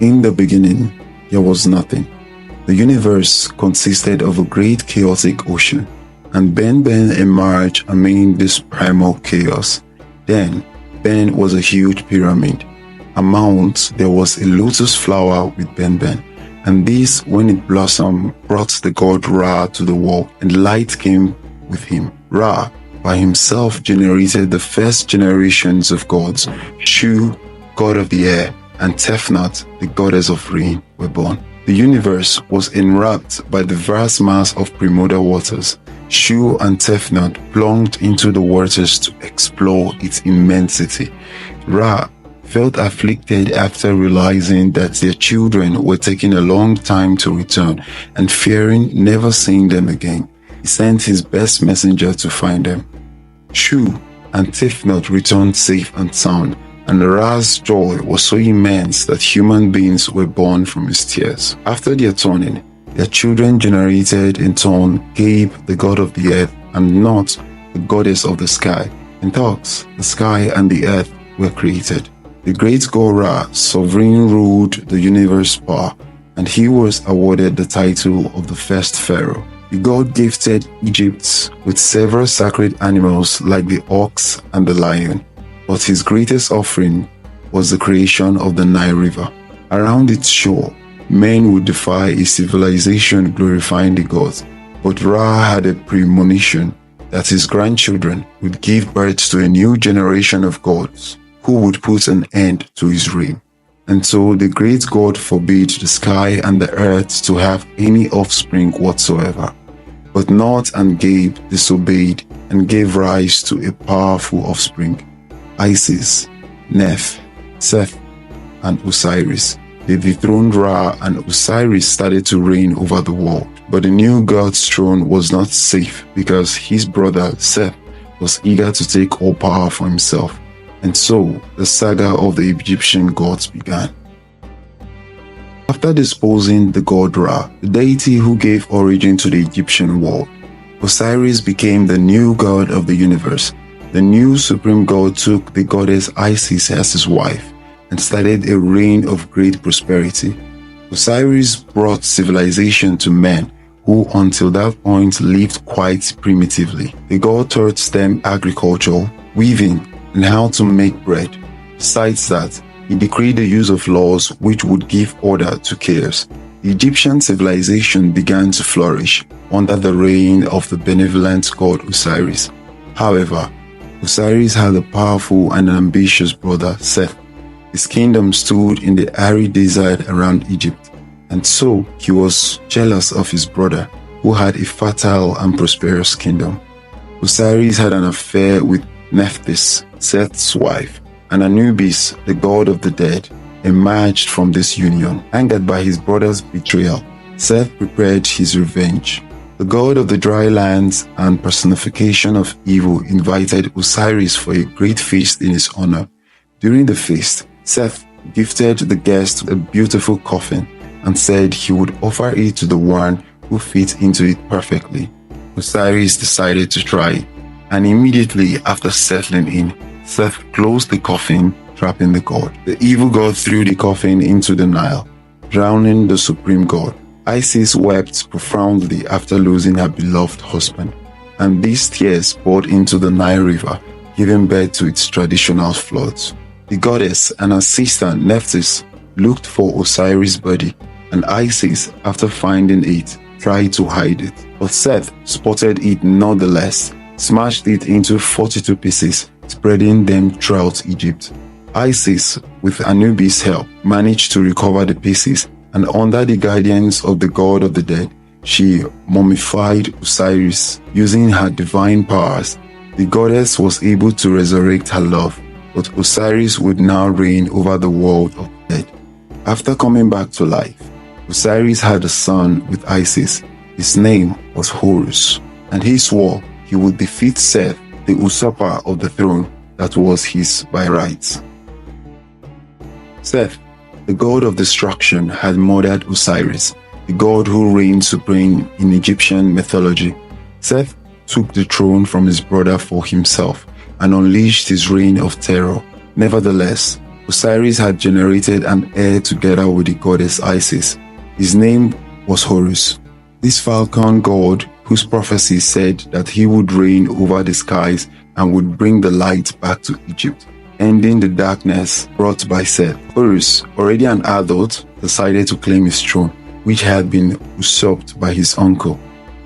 In the beginning, there was nothing. The universe consisted of a great chaotic ocean, and Ben emerged amid this primal chaos. Then, Ben was a huge pyramid. Amount there was a lotus flower with Ben, and this, when it blossomed, brought the god Ra to the world, and light came with him. Ra, by himself, generated the first generations of gods. Shu, god of the air, and Tefnut, the goddess of rain, were born. The universe was enwrapped by the vast mass of primordial waters. Shu and Tefnut plunged into the waters to explore its immensity. Ra felt afflicted after realizing that their children were taking a long time to return, and fearing never seeing them again, he sent his best messenger to find them. Shu and Tefnut returned safe and sound, and Ra's joy was so immense that human beings were born from his tears. After their turning, their children generated in turn Gabe, the god of the earth, and Not, the goddess of the sky. And thus, the sky and the earth were created. The great god Ra sovereign ruled the universe power, and he was awarded the title of the first pharaoh. The god gifted Egypt with several sacred animals like the ox and the lion, but his greatest offering was the creation of the Nile River. Around its shore, men would defy a civilization glorifying the gods, but Ra had a premonition that his grandchildren would give birth to a new generation of gods who would put an end to his reign. And so the great god forbade the sky and the earth to have any offspring whatsoever. But Not and Gabe disobeyed and gave rise to a powerful offspring, Isis, Neph, Seth, and Osiris. They dethroned Ra, and Osiris started to reign over the world. But the new god's throne was not safe because his brother Seth was eager to take all power for himself. And so the saga of the Egyptian gods began. After disposing the god Ra, the deity who gave origin to the Egyptian world, Osiris became the new god of the universe. The new supreme god took the goddess Isis as his wife and started a reign of great prosperity. Osiris brought civilization to men who until that point lived quite primitively. The god taught them agriculture, weaving, and how to make bread. Besides that, he decreed the use of laws which would give order to chaos. The Egyptian civilization began to flourish under the reign of the benevolent god Osiris. However, Osiris had a powerful and ambitious brother, Seth. His kingdom stood in the arid desert around Egypt, and so he was jealous of his brother, who had a fertile and prosperous kingdom. Osiris had an affair with Nephthys, Seth's wife, and Anubis, the god of the dead, emerged from this union. Angered by his brother's betrayal, Seth prepared his revenge. The god of the dry lands and personification of evil invited Osiris for a great feast in his honor. During the feast, Seth gifted the guest a beautiful coffin and said he would offer it to the one who fit into it perfectly. Osiris decided to try, and immediately after settling in, Seth closed the coffin, trapping the god. The evil god threw the coffin into the Nile, drowning the supreme god. Isis wept profoundly after losing her beloved husband, and these tears poured into the Nile River, giving birth to its traditional floods. The goddess and her sister Nephthys looked for Osiris' body, and Isis, after finding it, tried to hide it. But Seth spotted it nonetheless, smashed it into 42 pieces, spreading them throughout Egypt. Isis, with Anubis' help, managed to recover the pieces, and under the guidance of the god of the dead, she mummified Osiris. Using her divine powers, the goddess was able to resurrect her love, but Osiris would now reign over the world of the dead. After coming back to life, Osiris had a son with Isis. His name was Horus, and he swore he would defeat Seth, the usurper of the throne that was his by rights. Seth, the god of destruction, had murdered Osiris, the god who reigned supreme in Egyptian mythology. Seth took the throne from his brother for himself and unleashed his reign of terror. Nevertheless, Osiris had generated an heir together with the goddess Isis. His name was Horus. This falcon god, whose prophecy said that he would reign over the skies and would bring the light back to Egypt, ending the darkness brought by Set. Horus, already an adult, decided to claim his throne, which had been usurped by his uncle.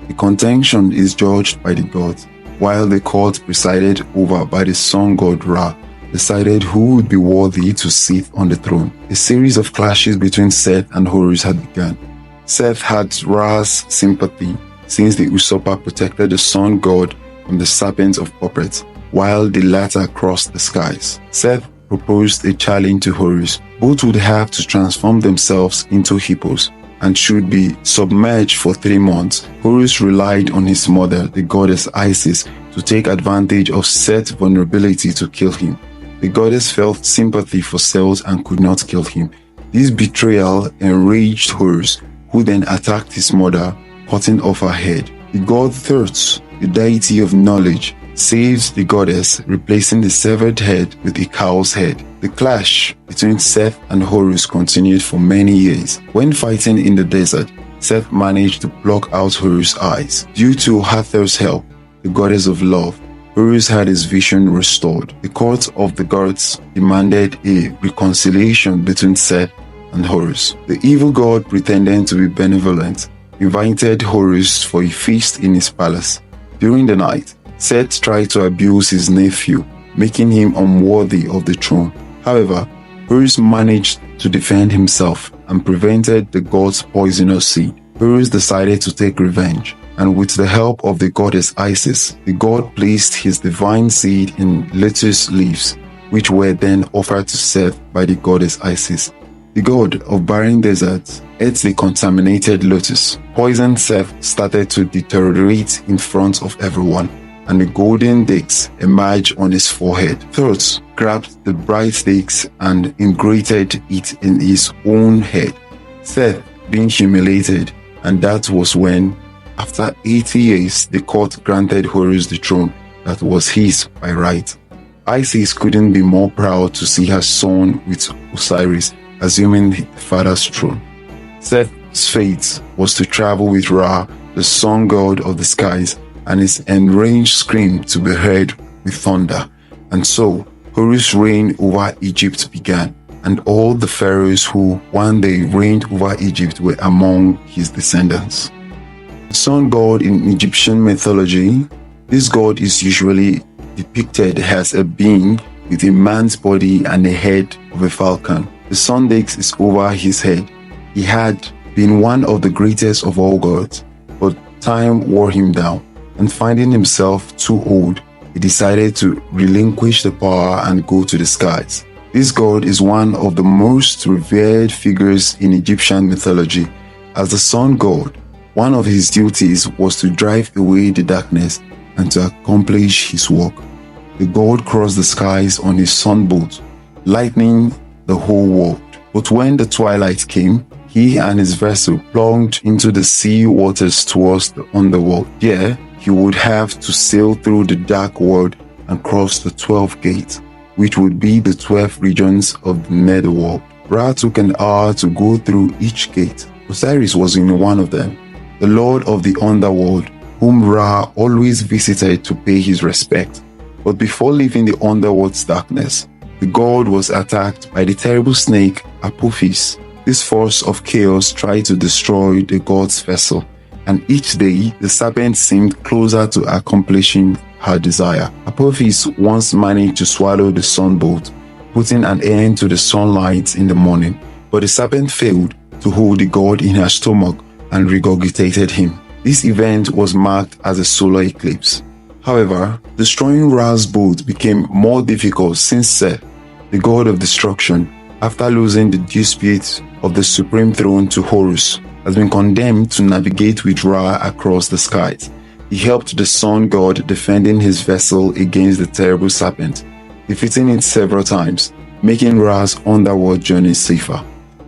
The contention is judged by the gods, while the court presided over by the sun god Ra decided who would be worthy to sit on the throne. A series of clashes between Set and Horus had begun. Set had Ra's sympathy since the usurper protected the sun god from the serpents of puppets, while the latter crossed the skies. Set proposed a challenge to Horus. Both would have to transform themselves into hippos and should be submerged for 3 months. Horus relied on his mother, the goddess Isis, to take advantage of Set's vulnerability to kill him. The goddess felt sympathy for Set and could not kill him. This betrayal enraged Horus, who then attacked his mother, cutting off her head. The god Thoth, the deity of knowledge, saved the goddess, replacing the severed head with a cow's head. The clash between Set and Horus continued for many years. When fighting in the desert, Set managed to pluck out Horus' eyes. Due to Hathor's help, the goddess of love, Horus had his vision restored. The court of the gods demanded a reconciliation between Set and Horus. The evil god, pretending to be benevolent, invited Horus for a feast in his palace. During the night, Set tried to abuse his nephew, making him unworthy of the throne. However, Horus managed to defend himself and prevented the god's poisonous seed. Horus decided to take revenge, and with the help of the goddess Isis, the god placed his divine seed in lettuce leaves, which were then offered to Set by the goddess Isis. The god of barren deserts ate the contaminated lotus. Poison Set started to deteriorate in front of everyone, and the golden discs emerged on his forehead. Thoth grabbed the bright discs and ingrated it in his own head, Set being humiliated, and that was when, after 80 years, the court granted Horus the throne that was his by right. Isis couldn't be more proud to see her son with Osiris assuming the father's throne. Set's fate was to travel with Ra, the sun god of the skies, and his enraged scream to be heard with thunder. And so, Horus' reign over Egypt began, and all the pharaohs who one day reigned over Egypt were among his descendants. The sun god in Egyptian mythology, this god is usually depicted as a being with a man's body and the head of a falcon. The sun disk is over his head. He had been one of the greatest of all gods, but time wore him down, and finding himself too old, he decided to relinquish the power and go to the skies. This god is one of the most revered figures in Egyptian mythology. As the sun god, one of his duties was to drive away the darkness and to accomplish his work. The god crossed the skies on his sun boat, lightening the whole world. But when the twilight came, he and his vessel plunged into the sea waters towards the underworld. Here, he would have to sail through the dark world and cross the 12 gates, which would be the 12 regions of the netherworld. Ra took an hour to go through each gate. Osiris was in one of them, the lord of the underworld, whom Ra always visited to pay his respect. But before leaving the underworld's darkness, the god was attacked by the terrible snake Apophis. This force of chaos tried to destroy the god's vessel, and each day the serpent seemed closer to accomplishing her desire. Apophis once managed to swallow the sun boat, putting an end to the sunlight in the morning, but the serpent failed to hold the god in her stomach and regurgitated him. This event was marked as a solar eclipse. However, destroying Ra's boat became more difficult since Set, the god of destruction, after losing the dispute of the supreme throne to Horus, has been condemned to navigate with Ra across the skies. He helped the sun god defending his vessel against the terrible serpent, defeating it several times, making Ra's underworld journey safer.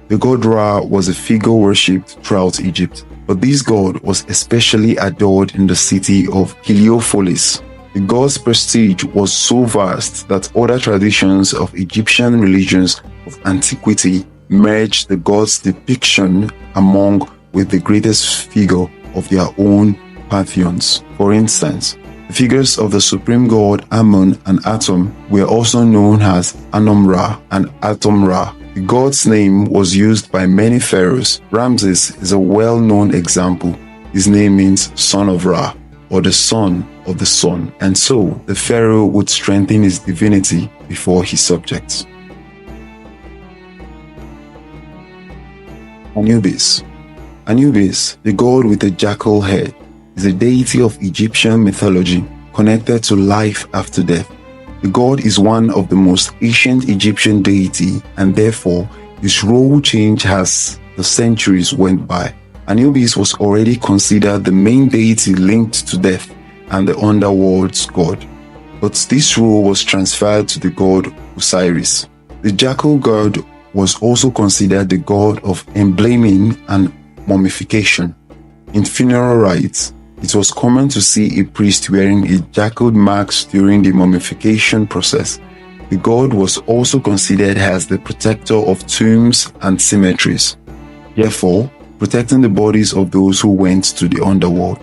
The god Ra was a figure worshipped throughout Egypt, but this god was especially adored in the city of Heliopolis, The god's prestige was so vast that other traditions of Egyptian religions of antiquity merged the god's depiction among with the greatest figure of their own pantheons. For instance, the figures of the supreme god Amun and Atum were also known as Anum-Ra and Atum-Ra. The god's name was used by many pharaohs. Ramses is a well-known example. His name means son of Ra, or the son of the sun, and so the pharaoh would strengthen his divinity before his subjects. Anubis. Anubis, the god with a jackal head, is a deity of Egyptian mythology connected to life after death. The god is one of the most ancient Egyptian deity, and therefore his role changed as the centuries went by. Anubis was already considered the main deity linked to death and the underworld's god, but this role was transferred to the god Osiris. The jackal god was also considered the god of embalming and mummification. In funeral rites, it was common to see a priest wearing a jackal mask during the mummification process. The god was also considered as the protector of tombs and cemeteries, therefore protecting the bodies of those who went to the underworld.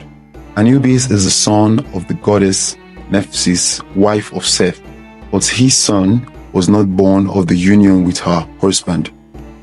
Anubis is the son of the goddess Nephthys, wife of Set, but his son was not born of the union with her husband.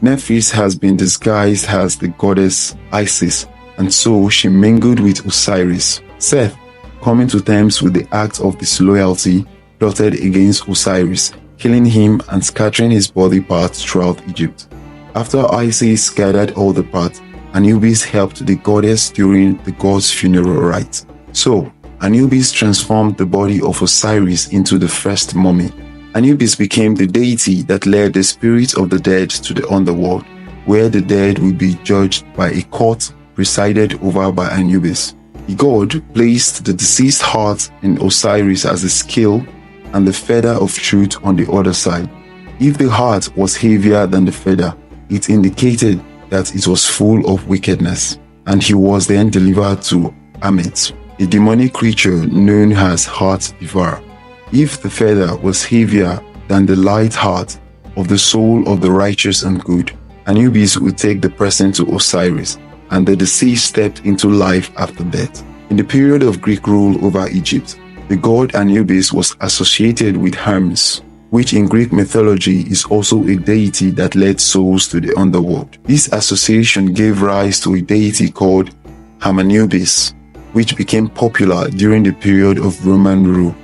Nephthys has been disguised as the goddess Isis, and so she mingled with Osiris. Seth, coming to terms with the act of disloyalty, plotted against Osiris, killing him and scattering his body parts throughout Egypt. After Isis gathered all the parts, Anubis helped the goddess during the god's funeral rites. So, Anubis transformed the body of Osiris into the first mummy. Anubis became the deity that led the spirits of the dead to the underworld, where the dead would be judged by a court presided over by Anubis. The god placed the deceased heart in Osiris as a scale and the feather of truth on the other side. If the heart was heavier than the feather, it indicated that it was full of wickedness, and he was then delivered to Amet, a demonic creature known as Heart Devourer. If the feather was heavier than the light heart of the soul of the righteous and good, Anubis would take the person to Osiris, and the deceased stepped into life after death. In the period of Greek rule over Egypt, the god Anubis was associated with Hermes, which in Greek mythology is also a deity that led souls to the underworld. This association gave rise to a deity called Anubis, which became popular during the period of Roman rule.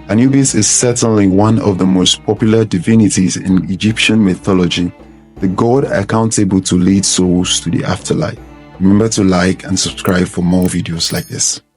Anubis is certainly one of the most popular divinities in Egyptian mythology, the god accountable to lead souls to the afterlife. Remember to like and subscribe for more videos like this.